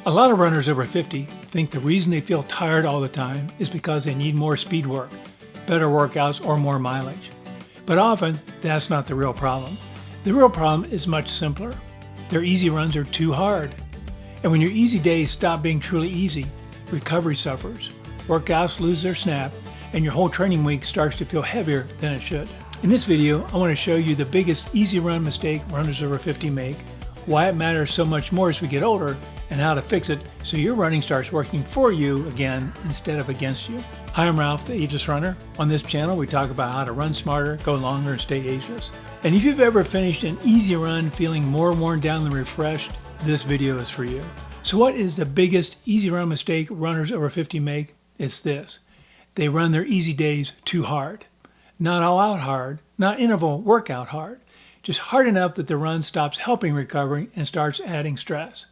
A lot of runners over 50 think the reason they feel tired all the time is because they need more speed work, better workouts, or more mileage. But often, that's not the real problem. The real problem is much simpler. Their easy runs are too hard. And when your easy days stop being truly easy, recovery suffers, workouts lose their snap, and your whole training week starts to feel heavier than it should. In this video, I want to show you the biggest easy run mistake runners over 50 make, why it matters so much more as we get older, and how to fix it so your running starts working for you again instead of against you. Hi, I'm Ralph, the Ageless Runner. On this channel, we talk about how to run smarter, go longer, and stay ageless. And if you've ever finished an easy run feeling more worn down than refreshed, this video is for you. So what is the biggest easy run mistake runners over 50 make? It's this. They run their easy days too hard. Not all out hard, not interval workout hard, just hard enough that the run stops helping recovery and starts adding stress.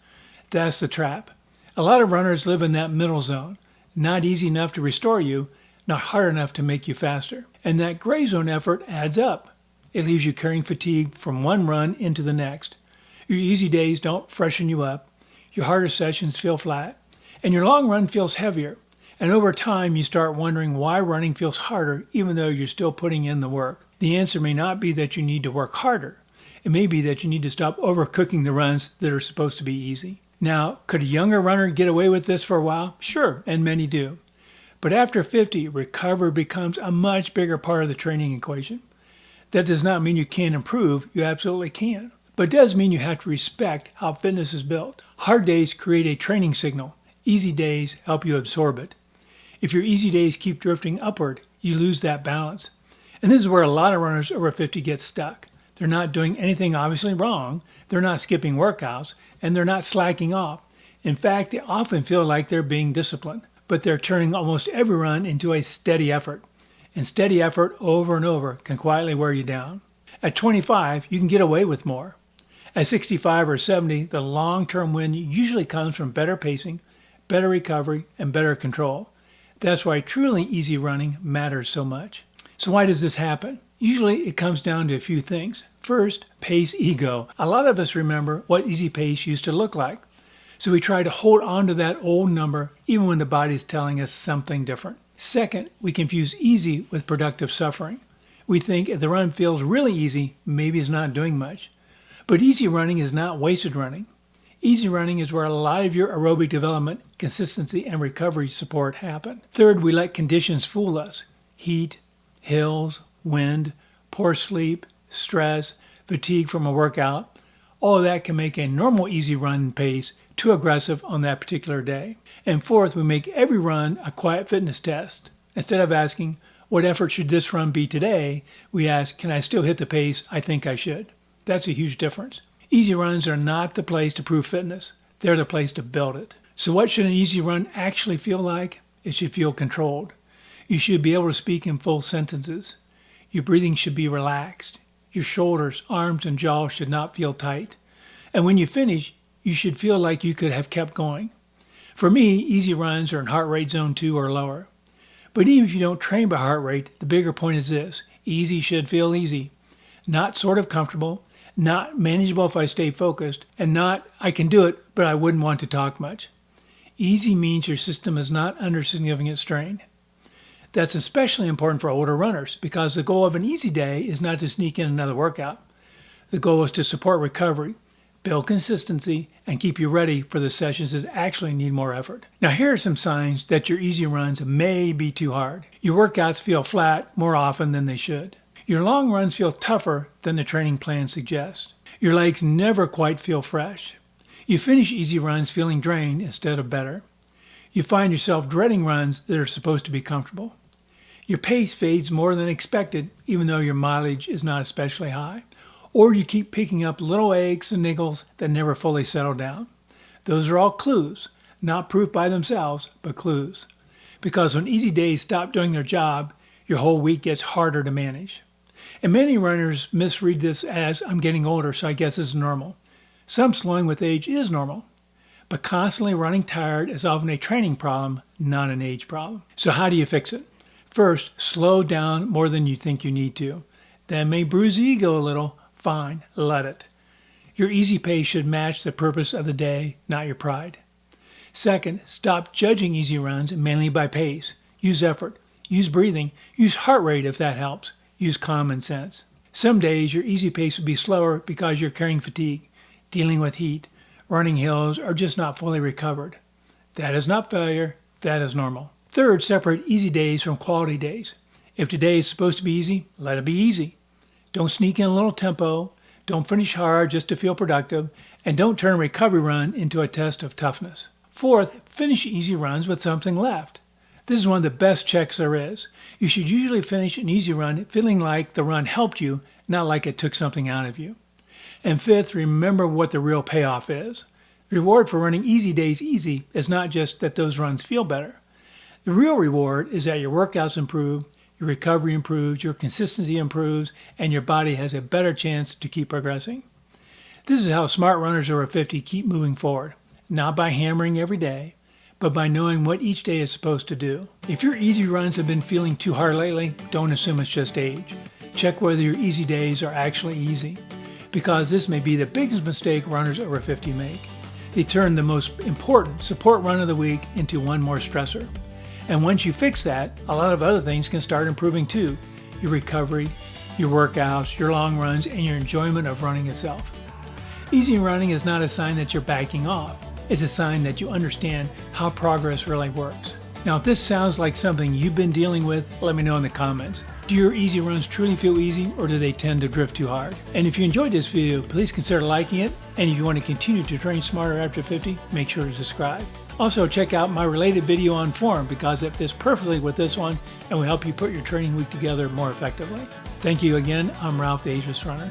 That's the trap. A lot of runners live in that middle zone, not easy enough to restore you, not hard enough to make you faster. And that gray zone effort adds up. It leaves you carrying fatigue from one run into the next. Your easy days don't freshen you up, your harder sessions feel flat, and your long run feels heavier. And over time, you start wondering why running feels harder even though you're still putting in the work. The answer may not be that you need to work harder. It may be that you need to stop overcooking the runs that are supposed to be easy. Now, could a younger runner get away with this for a while? Sure, and many do. But after 50, recovery becomes a much bigger part of the training equation. That does not mean you can't improve. You absolutely can. But it does mean you have to respect how fitness is built. Hard days create a training signal. Easy days help you absorb it. If your easy days keep drifting upward, you lose that balance. And this is where a lot of runners over 50 get stuck. They're not doing anything obviously wrong. They're not skipping workouts, and they're not slacking off. In fact, they often feel like they're being disciplined, but they're turning almost every run into a steady effort. And steady effort over and over can quietly wear you down. At 25, you can get away with more. At 65 or 70, the long-term win usually comes from better pacing, better recovery, and better control. That's why truly easy running matters so much. So why does this happen? Usually it comes down to a few things. First, pace ego. A lot of us remember what easy pace used to look like. So we try to hold on to that old number even when the body is telling us something different. Second, we confuse easy with productive suffering. We think if the run feels really easy, maybe it's not doing much. But easy running is not wasted running. Easy running is where a lot of your aerobic development, consistency, and recovery support happen. Third, we let conditions fool us. Heat, hills, wind, poor sleep, stress, fatigue from a workout, all of that can make a normal easy run pace too aggressive on that particular day. And fourth, we make every run a quiet fitness test. Instead of asking, what effort should this run be today, we ask, can I still hit the pace I think I should? That's a huge difference. Easy runs are not the place to prove fitness. They're the place to build it. So what should an easy run actually feel like? It should feel controlled. You should be able to speak in full sentences. Your breathing should be relaxed. Your shoulders, arms, and jaw should not feel tight. And when you finish, you should feel like you could have kept going. For me, easy runs are in heart rate zone 2 or lower. But even if you don't train by heart rate, the bigger point is this. Easy should feel easy. Not sort of comfortable, not manageable if I stay focused, and not I can do it, but I wouldn't want to talk much. Easy means your system is not under significant strain. That's especially important for older runners because the goal of an easy day is not to sneak in another workout. The goal is to support recovery, build consistency, and keep you ready for the sessions that actually need more effort. Now here are some signs that your easy runs may be too hard. Your workouts feel flat more often than they should. Your long runs feel tougher than the training plan suggests. Your legs never quite feel fresh. You finish easy runs feeling drained instead of better. You find yourself dreading runs that are supposed to be comfortable. Your pace fades more than expected, even though your mileage is not especially high. Or you keep picking up little aches and niggles that never fully settle down. Those are all clues, not proof by themselves, but clues. Because when easy days stop doing their job, your whole week gets harder to manage. And many runners misread this as, I'm getting older, so I guess it's normal. Some slowing with age is normal. But constantly running tired is often a training problem, not an age problem. So how do you fix it? First, slow down more than you think you need to. That may bruise the ego a little. Fine, let it. Your easy pace should match the purpose of the day, not your pride. Second, stop judging easy runs mainly by pace. Use effort, use breathing, use heart rate if that helps, use common sense. Some days your easy pace will be slower because you're carrying fatigue, dealing with heat, running hills, or just not fully recovered. That is not failure, that is normal. Third, separate easy days from quality days. If today is supposed to be easy, let it be easy. Don't sneak in a little tempo, don't finish hard just to feel productive, and don't turn a recovery run into a test of toughness. Fourth, finish easy runs with something left. This is one of the best checks there is. You should usually finish an easy run feeling like the run helped you, not like it took something out of you. And fifth, remember what the real payoff is. The reward for running easy days easy is not just that those runs feel better. The real reward is that your workouts improve, your recovery improves, your consistency improves, and your body has a better chance to keep progressing. This is how smart runners over 50 keep moving forward, not by hammering every day, but by knowing what each day is supposed to do. If your easy runs have been feeling too hard lately, don't assume it's just age. Check whether your easy days are actually easy, because this may be the biggest mistake runners over 50 make. They turn the most important support run of the week into one more stressor. And once you fix that, a lot of other things can start improving too. Your recovery, your workouts, your long runs, and your enjoyment of running itself. Easy running is not a sign that you're backing off. It's a sign that you understand how progress really works. Now, if this sounds like something you've been dealing with, let me know in the comments. Do your easy runs truly feel easy, or do they tend to drift too hard? And if you enjoyed this video, please consider liking it. And if you want to continue to train smarter after 50, make sure to subscribe. Also, check out my related video on form because it fits perfectly with this one and will help you put your training week together more effectively. Thank you again. I'm Ralph, the Ageless Runner.